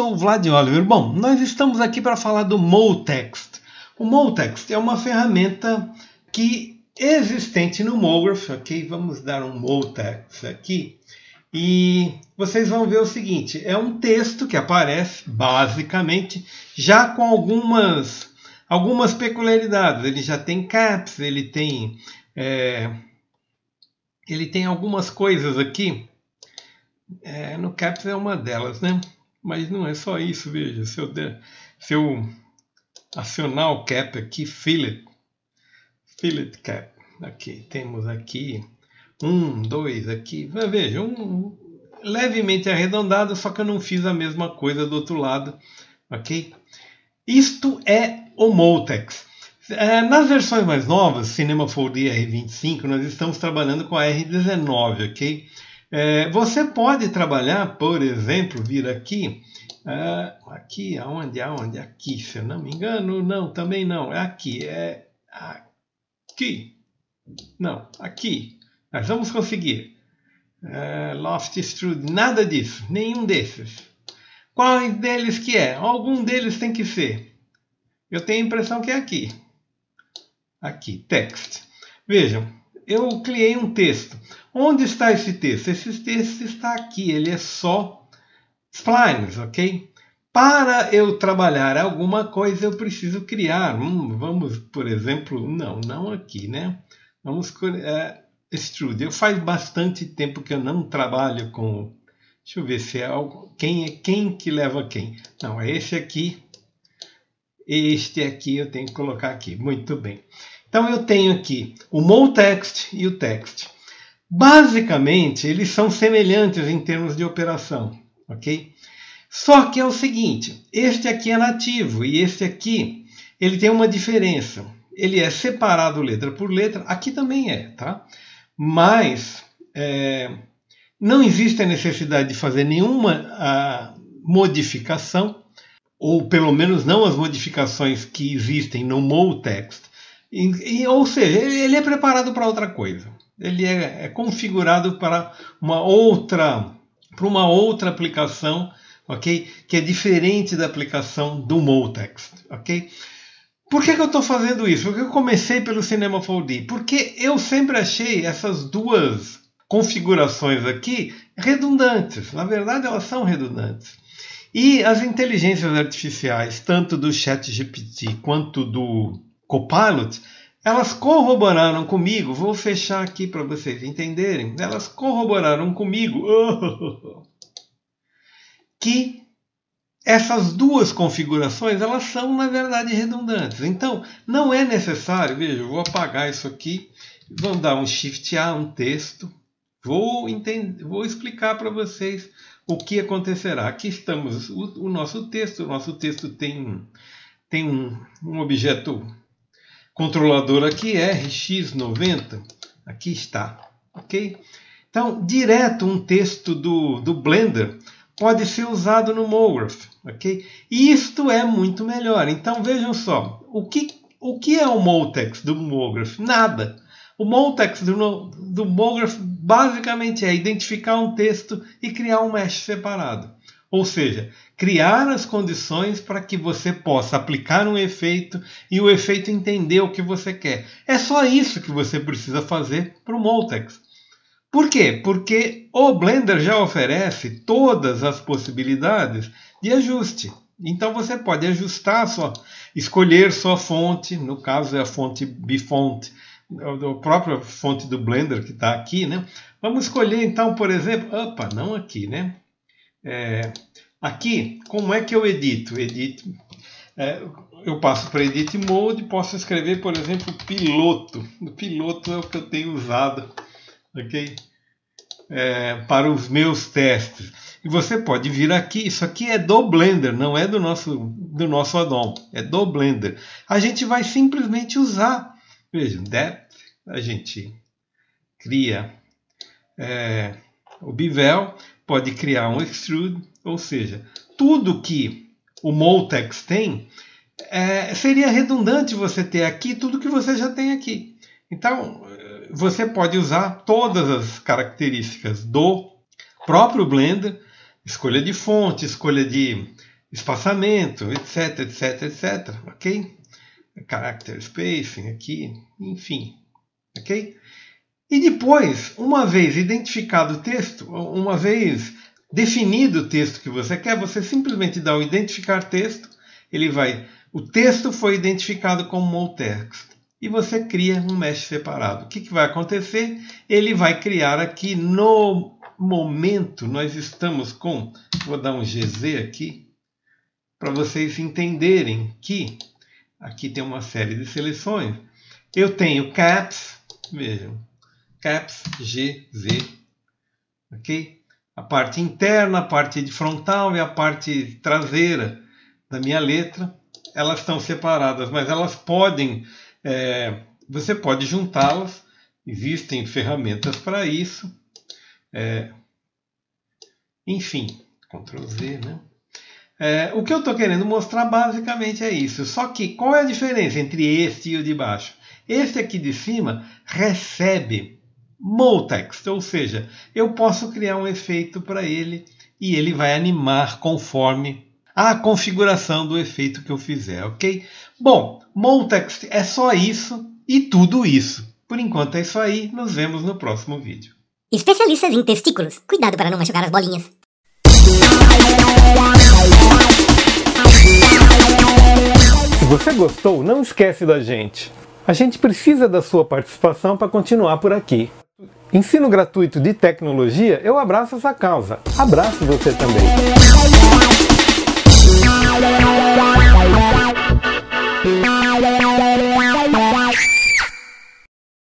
sou o Vlad Oliver. Bom, nós estamos aqui para falar do MoText. O MoText é uma ferramenta existente no MoGraph, ok? Vamos dar um MoText aqui. E vocês vão ver o seguinte, é um texto que aparece, basicamente, já com algumas peculiaridades. Ele já tem caps, ele tem algumas coisas aqui. No caps é uma delas, né? Mas não é só isso, veja. Se eu acionar o cap aqui, fillet cap, aqui, temos aqui 1, 2 aqui, veja, levemente arredondado, só que eu não fiz a mesma coisa do outro lado, ok? Isto é o MoText. Nas versões mais novas, Cinema 4D R25, nós estamos trabalhando com a R19, ok? Você pode trabalhar, por exemplo, vir aqui, aqui, aonde? Aqui, se eu não me engano, não, também não, é aqui, aqui, não, aqui, nós vamos conseguir, Loft Extrude, nada disso, nenhum desses. Qual deles que é? Algum deles tem que ser, eu tenho a impressão que é aqui, text. Vejam, eu criei um texto. Onde está esse texto? Esse texto está aqui, ele é só splines, ok? Para eu trabalhar alguma coisa, eu preciso criar. Vamos, por exemplo, não aqui, né? Vamos extrude. Faz bastante tempo que eu não trabalho com... Deixa eu ver se é algo... Quem que leva quem? Não, é esse aqui. Este aqui eu tenho que colocar aqui. Muito bem. Então eu tenho aqui o MoText e o text. Basicamente, eles são semelhantes em termos de operação, ok? Só que é o seguinte, este aqui é nativo e este aqui, ele tem uma diferença. Ele é separado letra por letra, aqui também é, tá? Mas não existe a necessidade de fazer nenhuma modificação, ou pelo menos não as modificações que existem no MoText. Ou seja, ele é preparado para outra coisa. Ele é configurado para uma outra aplicação, ok? Que é diferente da aplicação do MoText, ok? Por que eu estou fazendo isso? Porque eu comecei pelo Cinema 4D. Porque eu sempre achei essas duas configurações aqui redundantes. Na verdade, elas são redundantes. E as inteligências artificiais, tanto do ChatGPT quanto do Copilot, elas corroboraram comigo, vou fechar aqui para vocês entenderem, elas corroboraram comigo que essas duas configurações, elas são, na verdade, redundantes. Então, não é necessário, veja, eu vou apagar isso aqui, vamos dar um Shift A, um texto, vou explicar para vocês o que acontecerá. Aqui estamos, o nosso texto tem um objeto controlador aqui, RX90, aqui está, ok? Então, direto um texto do Blender pode ser usado no MoGraph, ok? E isto é muito melhor. Então, vejam só, o que é o MoText do MoGraph? Nada. O MoText do MoGraph basicamente é identificar um texto e criar um mesh separado. Ou seja, criar as condições para que você possa aplicar um efeito e o efeito entender o que você quer. É só isso que você precisa fazer para o MoText. Por quê? Porque o Blender já oferece todas as possibilidades de ajuste. Então você pode ajustar escolher sua fonte, no caso é a fonte Bfont, a própria fonte do Blender que está aqui, né? Vamos escolher então, por exemplo, não aqui, né? Aqui, como é que eu edito? Eu passo para Edit Mode, posso escrever, por exemplo, piloto. O piloto é o que eu tenho usado, ok? Para os meus testes. E você pode vir aqui, isso aqui é do Blender, não é do nosso addon, é do Blender. A gente vai simplesmente usar, vejam, Depth, a gente cria o Bevel, pode criar um Extrude, ou seja, tudo que o MoText tem, seria redundante você ter aqui tudo que você já tem aqui. Então, você pode usar todas as características do próprio Blender, escolha de fonte, escolha de espaçamento, etc, etc, etc, ok? Character spacing aqui, enfim, ok? E depois, uma vez identificado o texto, uma vez definido o texto que você quer, você simplesmente dá o identificar texto, o texto foi identificado como MoText. E você cria um mesh separado. O que vai acontecer? Ele vai criar aqui, no momento, nós estamos com, vou dar um GZ aqui, para vocês entenderem que, aqui tem uma série de seleções, eu tenho caps, vejam, caps, GZ, ok? A parte interna, a parte de frontal e a parte traseira da minha letra, elas estão separadas, mas elas podem, você pode juntá-las, existem ferramentas para isso, enfim, Ctrl Z, né? O que eu estou querendo mostrar basicamente é isso, só que qual é a diferença entre este e o de baixo? Este aqui de cima recebe MoText, ou seja, eu posso criar um efeito para ele e ele vai animar conforme a configuração do efeito que eu fizer, ok? Bom, MoText é só isso e tudo isso. Por enquanto é isso aí, nos vemos no próximo vídeo. Especialistas em testículos, cuidado para não machucar as bolinhas. Se você gostou, não esquece da gente. A gente precisa da sua participação para continuar por aqui. Ensino gratuito de tecnologia, eu abraço essa causa. Abraço você também.